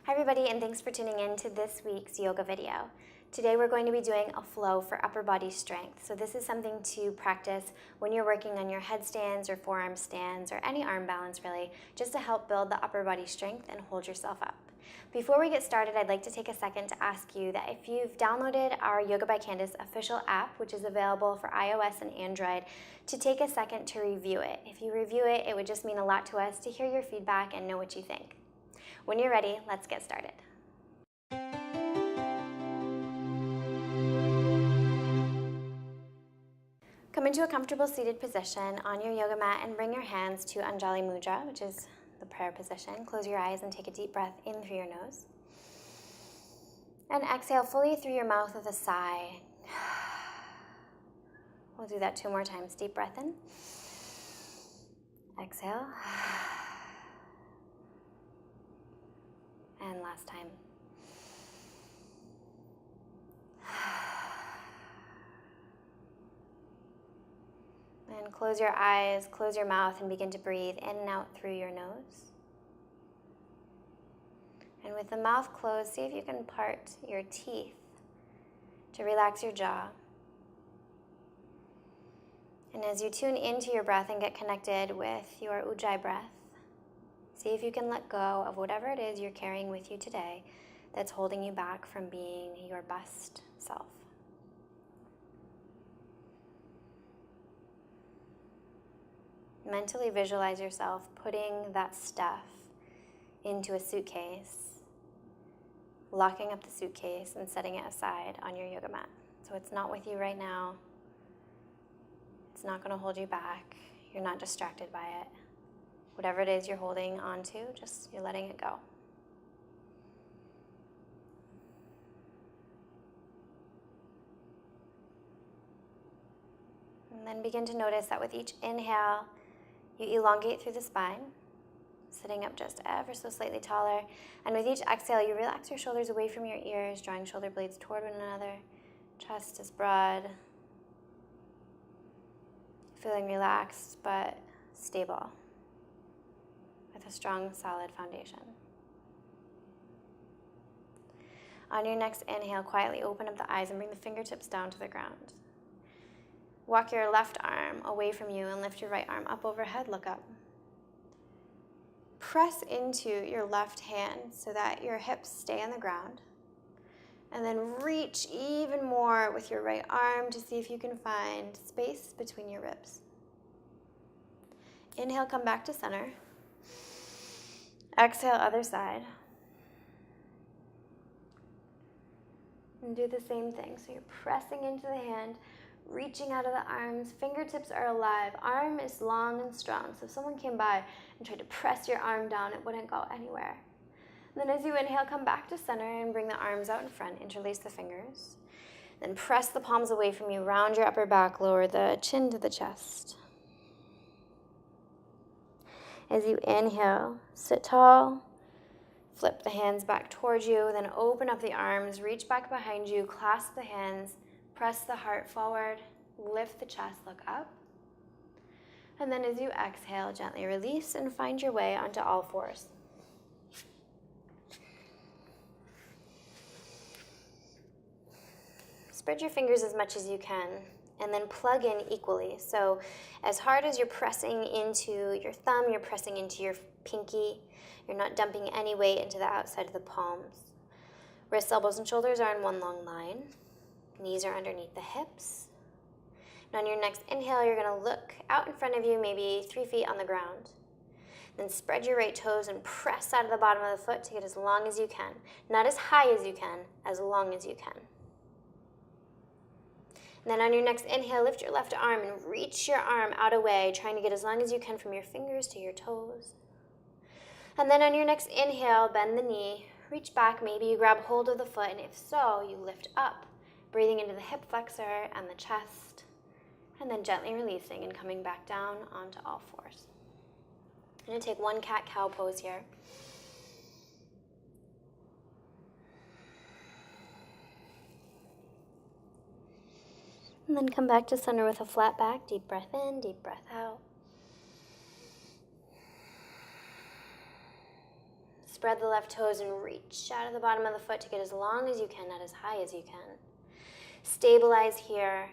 Hi everybody, and thanks for tuning in to this week's yoga video. Today we're going to be doing a flow for upper body strength. So this is something to practice when you're working on your headstands or forearm stands or any arm balance really, just to help build the upper body strength and hold yourself up. Before we get started, I'd like to take a second to ask you that if you've downloaded our YogaByCandace official app, which is available for iOS and Android, to take a second to review it. If you review it, it would just mean a lot to us to hear your feedback and know what you think. When you're ready, let's get started. Come into a comfortable seated position on your yoga mat and bring your hands to Anjali Mudra, which is the prayer position. Close your eyes and take a deep breath in through your nose. And exhale fully through your mouth with a sigh. We'll do that 2 more times. Deep breath in. Exhale. And last time. And close your eyes, close your mouth, and begin to breathe in and out through your nose. And with the mouth closed, see if you can part your teeth to relax your jaw. And as you tune into your breath and get connected with your Ujjayi breath, see if you can let go of whatever it is you're carrying with you today that's holding you back from being your best self. Mentally visualize yourself putting that stuff into a suitcase, locking up the suitcase and setting it aside on your yoga mat. So it's not with you right now. It's not going to hold you back. You're not distracted by it. Whatever it is you're holding on to, just you're letting it go. And then begin to notice that with each inhale, you elongate through the spine, sitting up just ever so slightly taller. And with each exhale, you relax your shoulders away from your ears, drawing shoulder blades toward one another. Chest is broad. Feeling relaxed but stable, with a strong, solid foundation. On your next inhale, quietly open up the eyes and bring the fingertips down to the ground. Walk your left arm away from you and lift your right arm up overhead, look up. Press into your left hand so that your hips stay on the ground. And then reach even more with your right arm to see if you can find space between your ribs. Inhale, come back to center. Exhale, other side. And do the same thing. So you're pressing into the hand, reaching out of the arms. Fingertips are alive. Arm is long and strong. So if someone came by and tried to press your arm down, it wouldn't go anywhere. Then as you inhale, come back to center and bring the arms out in front. Interlace the fingers. Then press the palms away from you. Round your upper back. Lower the chin to the chest. As you inhale, sit tall. Flip the hands back towards you. Then open up the arms. Reach back behind you. Clasp the hands. Press the heart forward. Lift the chest. Look up. And then as you exhale, gently release and find your way onto all fours. Spread your fingers as much as you can and then plug in equally. So as hard as you're pressing into your thumb, you're pressing into your pinky. You're not dumping any weight into the outside of the palms. Wrists, elbows, and shoulders are in one long line. Knees are underneath the hips. And on your next inhale, you're going to look out in front of you, maybe 3 feet on the ground. Then spread your right toes and press out of the bottom of the foot to get as long as you can. Not as high as you can, as long as you can. And then on your next inhale, lift your left arm and reach your arm out away, trying to get as long as you can from your fingers to your toes. And then on your next inhale, bend the knee, reach back, maybe you grab hold of the foot, and if so, you lift up, breathing into the hip flexor and the chest, and then gently releasing and coming back down onto all fours. I'm going to take one cat-cow pose here. And then come back to center with a flat back. Deep breath in, deep breath out. Spread the left toes and reach out of the bottom of the foot to get as long as you can, not as high as you can. Stabilize here,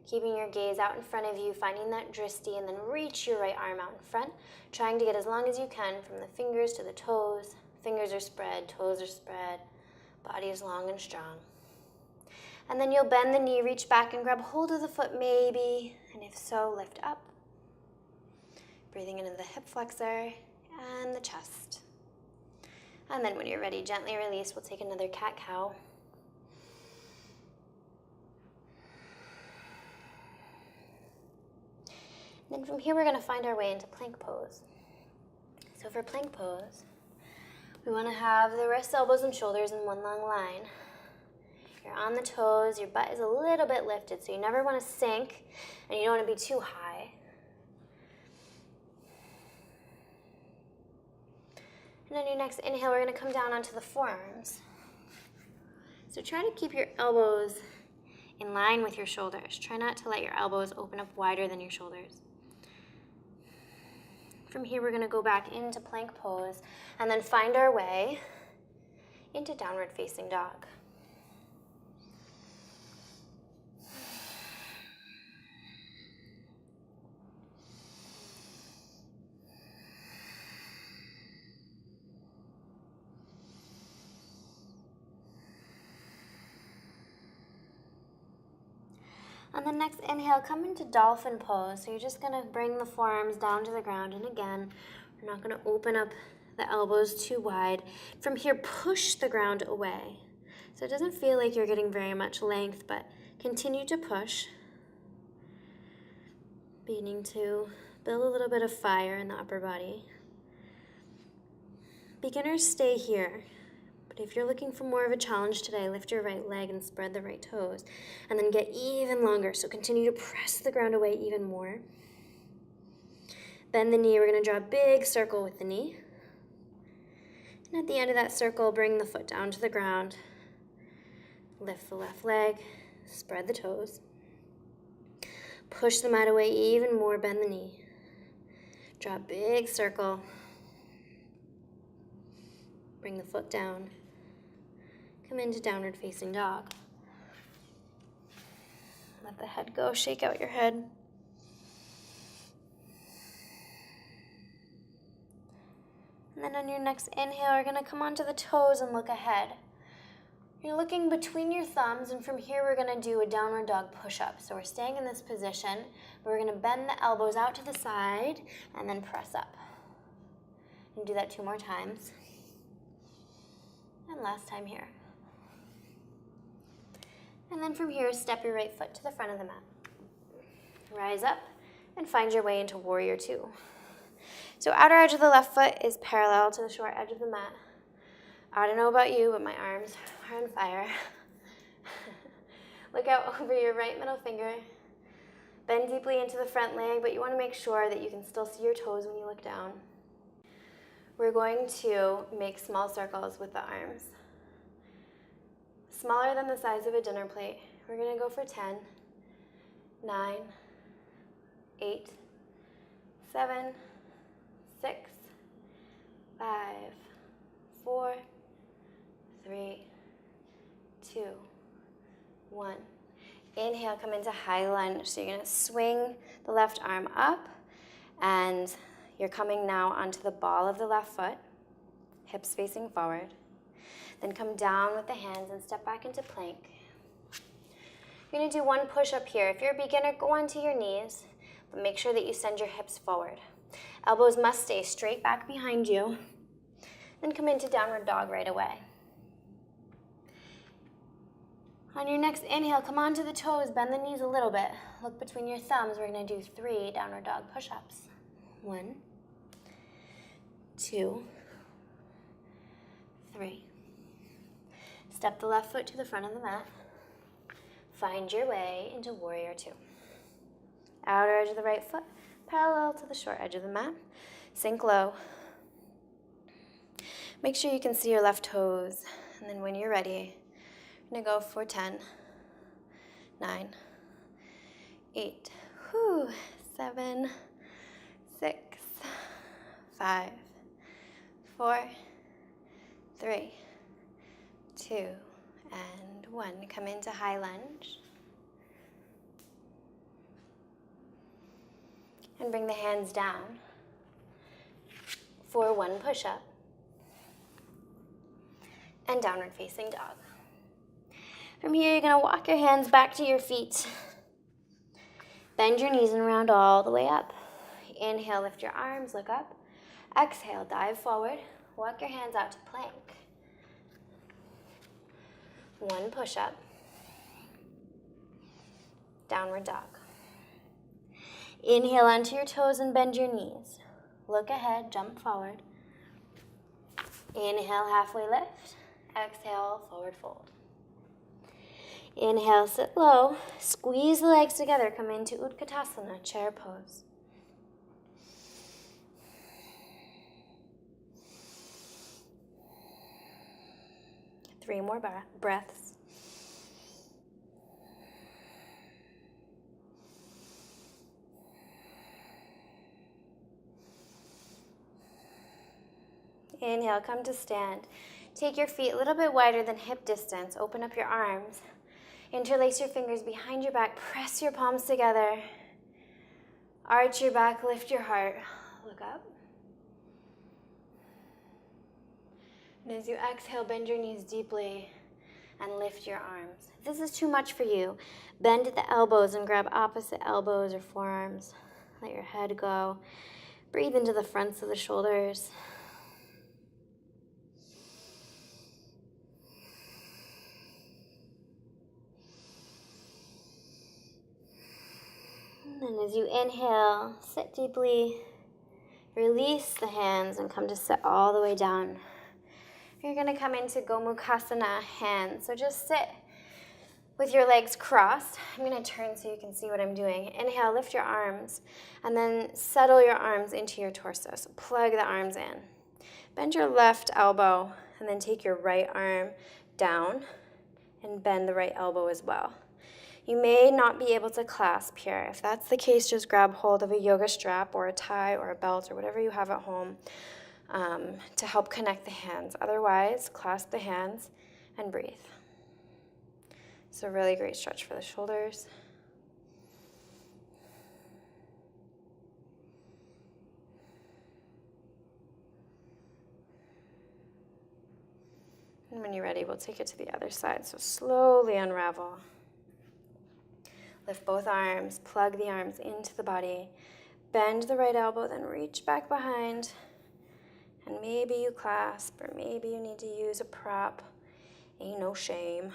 keeping your gaze out in front of you, finding that drishti, and then reach your right arm out in front, trying to get as long as you can from the fingers to the toes. Fingers are spread, toes are spread, body is long and strong. And then you'll bend the knee, reach back and grab hold of the foot maybe, and if so, lift up. Breathing into the hip flexor and the chest. And then when you're ready, gently release. We'll take another cat-cow. Then from here, we're going to find our way into plank pose. So for plank pose, we want to have the wrists, elbows, and shoulders in one long line. You're on the toes, your butt is a little bit lifted, so you never want to sink, and you don't want to be too high. And on your next inhale, we're going to come down onto the forearms. So try to keep your elbows in line with your shoulders. Try not to let your elbows open up wider than your shoulders. From here, we're going to go back into plank pose and then find our way into downward facing dog. On the next inhale, come into dolphin pose. So you're just going to bring the forearms down to the ground. And again, we're not going to open up the elbows too wide. From here, push the ground away. So it doesn't feel like you're getting very much length, but continue to push. Beginning to build a little bit of fire in the upper body. Beginners, stay here. But if you're looking for more of a challenge today, lift your right leg and spread the right toes. And then get even longer. So continue to press the ground away even more. Bend the knee. We're going to draw a big circle with the knee. And at the end of that circle, bring the foot down to the ground. Lift the left leg. Spread the toes. Push the mat away even more. Bend the knee. Draw a big circle. Bring the foot down. Come into downward facing dog. Let the head go. Shake out your head. And then on your next inhale, we're going to come onto the toes and look ahead. You're looking between your thumbs, and from here we're going to do a downward dog push-up. So we're staying in this position. We're going to bend the elbows out to the side and then press up. And do that 2 more times. And last time here. And then from here, step your right foot to the front of the mat. Rise up and find your way into warrior 2. So outer edge of the left foot is parallel to the short edge of the mat. I don't know about you, but my arms are on fire. Look out over your right middle finger. Bend deeply into the front leg, but you want to make sure that you can still see your toes when you look down. We're going to make small circles with the arms. Smaller than the size of a dinner plate. We're going to go for 10, 9, 8, 7, 6, 5, 4, 3, 2, 1. Inhale, come into high lunge. So you're going to swing the left arm up, and you're coming now onto the ball of the left foot, hips facing forward. Then come down with the hands and step back into plank. You're going to do 1 push-up here. If you're a beginner, go onto your knees, but make sure that you send your hips forward. Elbows must stay straight back behind you. Then come into downward dog right away. On your next inhale, come onto the toes, bend the knees a little bit. Look between your thumbs. We're going to do 3 downward dog push-ups. 1, 2, 3. Step the left foot to the front of the mat. Find your way into warrior 2. Outer edge of the right foot, parallel to the short edge of the mat. Sink low. Make sure you can see your left toes. And then when you're ready, you're going to go for 10, 9, 8, 7, 6, 5, 4, 3, 2, and 1. Come into high lunge. And bring the hands down for 1 push-up. And downward facing dog. From here, you're going to walk your hands back to your feet. Bend your knees and round all the way up. Inhale, lift your arms, look up. Exhale, dive forward. Walk your hands out to plank. 1 push-up. Downward dog. Inhale onto your toes and bend your knees. Look ahead, jump forward. Inhale, halfway lift. Exhale, forward fold. Inhale, sit low. Squeeze the legs together. Come into Utkatasana, chair pose. Three more breaths. Inhale, come to stand. Take your feet a little bit wider than hip distance. Open up your arms. Interlace your fingers behind your back. Press your palms together. Arch your back, lift your heart. Look up. And as you exhale, bend your knees deeply and lift your arms. If this is too much for you, bend at the elbows and grab opposite elbows or forearms. Let your head go. Breathe into the fronts of the shoulders. And as you inhale, sit deeply. Release the hands and come to sit all the way down. You're going to come into Gomukhasana, hands. So just sit with your legs crossed. I'm going to turn so you can see what I'm doing. Inhale, lift your arms, and then settle your arms into your torso. So plug the arms in. Bend your left elbow, and then take your right arm down and bend the right elbow as well. You may not be able to clasp here. If that's the case, just grab hold of a yoga strap or a tie or a belt or whatever you have at home to help connect the hands. Otherwise, clasp the hands and breathe. It's a really great stretch for the shoulders. And when you're ready, we'll take it to the other side. So slowly unravel. Lift both arms, plug the arms into the body. Bend the right elbow, then reach back behind. And maybe you clasp, or maybe you need to use a prop. Ain't no shame.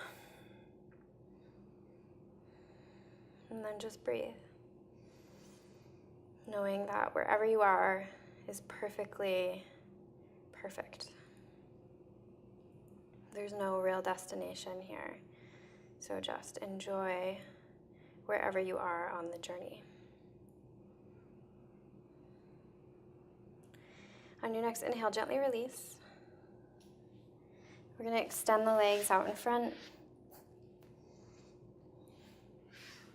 And then just breathe. Knowing that wherever you are is perfectly perfect. There's no real destination here. So just enjoy wherever you are on the journey. On your next inhale, gently release. We're going to extend the legs out in front.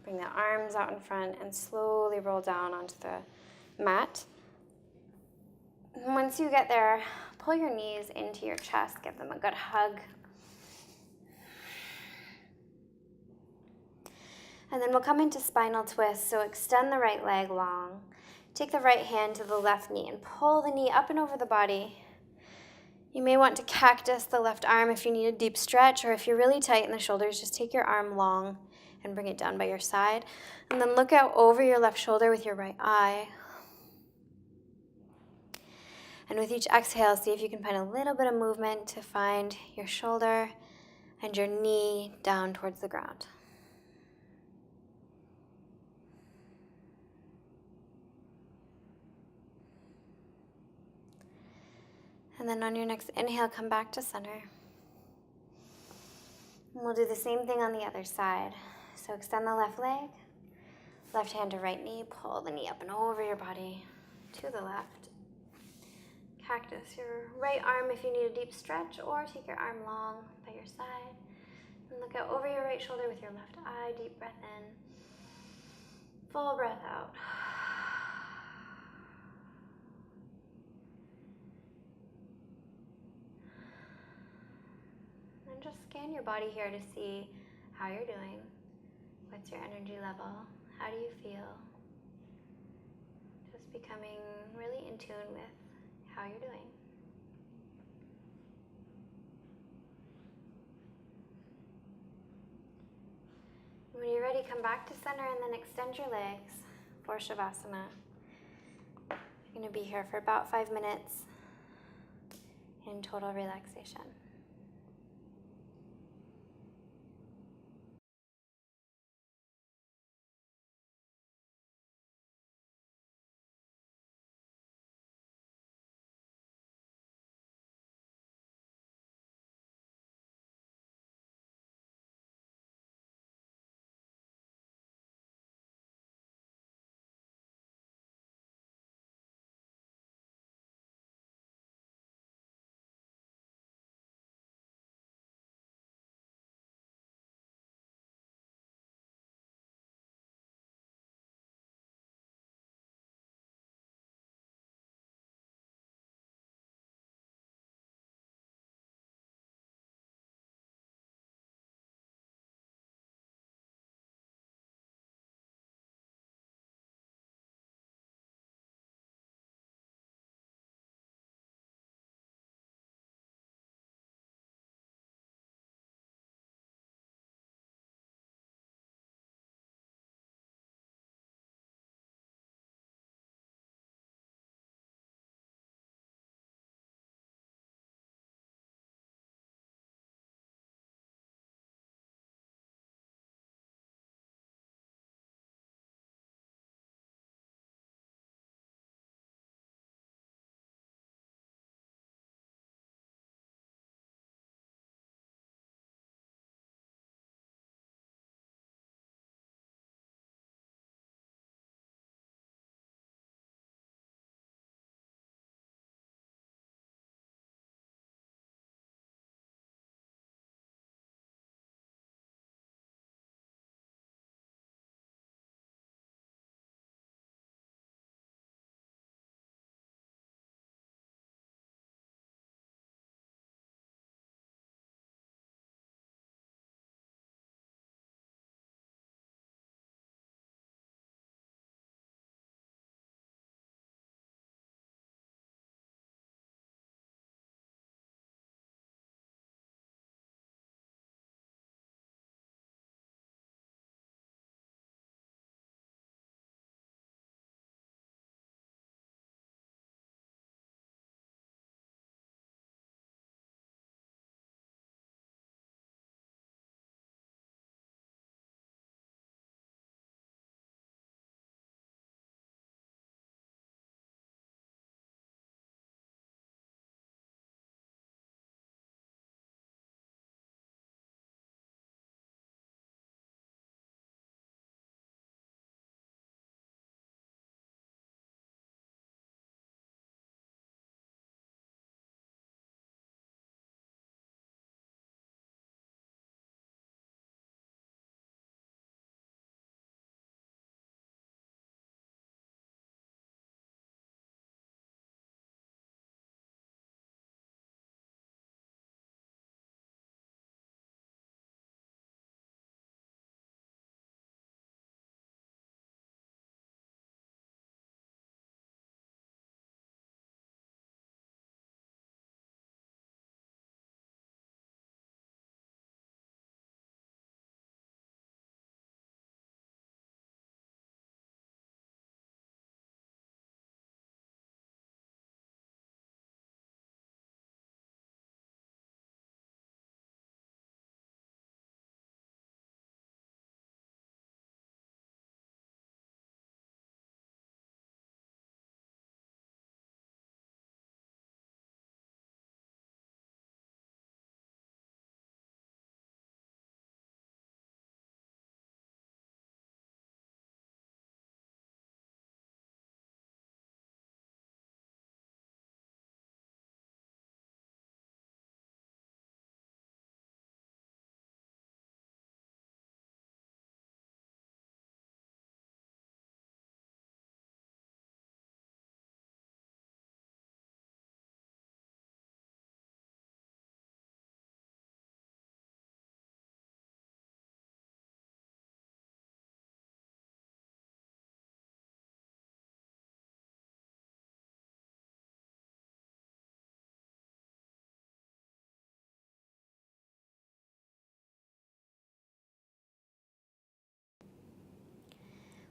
Bring the arms out in front and slowly roll down onto the mat. And once you get there, pull your knees into your chest, give them a good hug. And then we'll come into spinal twist, so extend the right leg long. Take the right hand to the left knee and pull the knee up and over the body. You may want to cactus the left arm if you need a deep stretch, or if you're really tight in the shoulders, just take your arm long and bring it down by your side. And then look out over your left shoulder with your right eye. And with each exhale, see if you can find a little bit of movement to find your shoulder and your knee down towards the ground. And then on your next inhale, come back to center. And we'll do the same thing on the other side. So extend the left leg, left hand to right knee, pull the knee up and over your body to the left. Cactus your right arm if you need a deep stretch, or take your arm long by your side. And look out over your right shoulder with your left eye, deep breath in, full breath out. And just scan your body here to see how you're doing. What's your energy level? How do you feel? Just becoming really in tune with how you're doing. When you're ready, come back to center and then extend your legs for Shavasana. You're going to be here for about 5 minutes in total relaxation.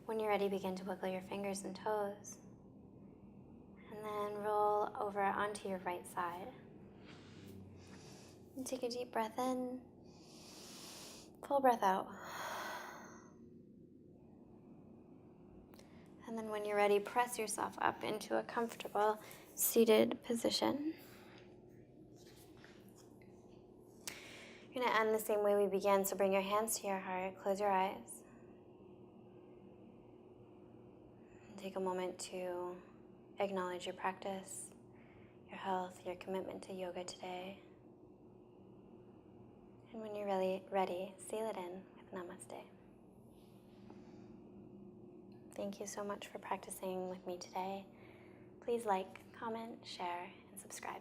When you're ready, begin to wiggle your fingers and toes. And then roll over onto your right side. And take a deep breath in. Full breath out. And then when you're ready, press yourself up into a comfortable seated position. You're going to end the same way we began, so bring your hands to your heart, close your eyes. And take a moment to acknowledge your practice, your health, your commitment to yoga today. And when you're really ready, seal it in with namaste. Thank you so much for practicing with me today. Please like, comment, share, and subscribe.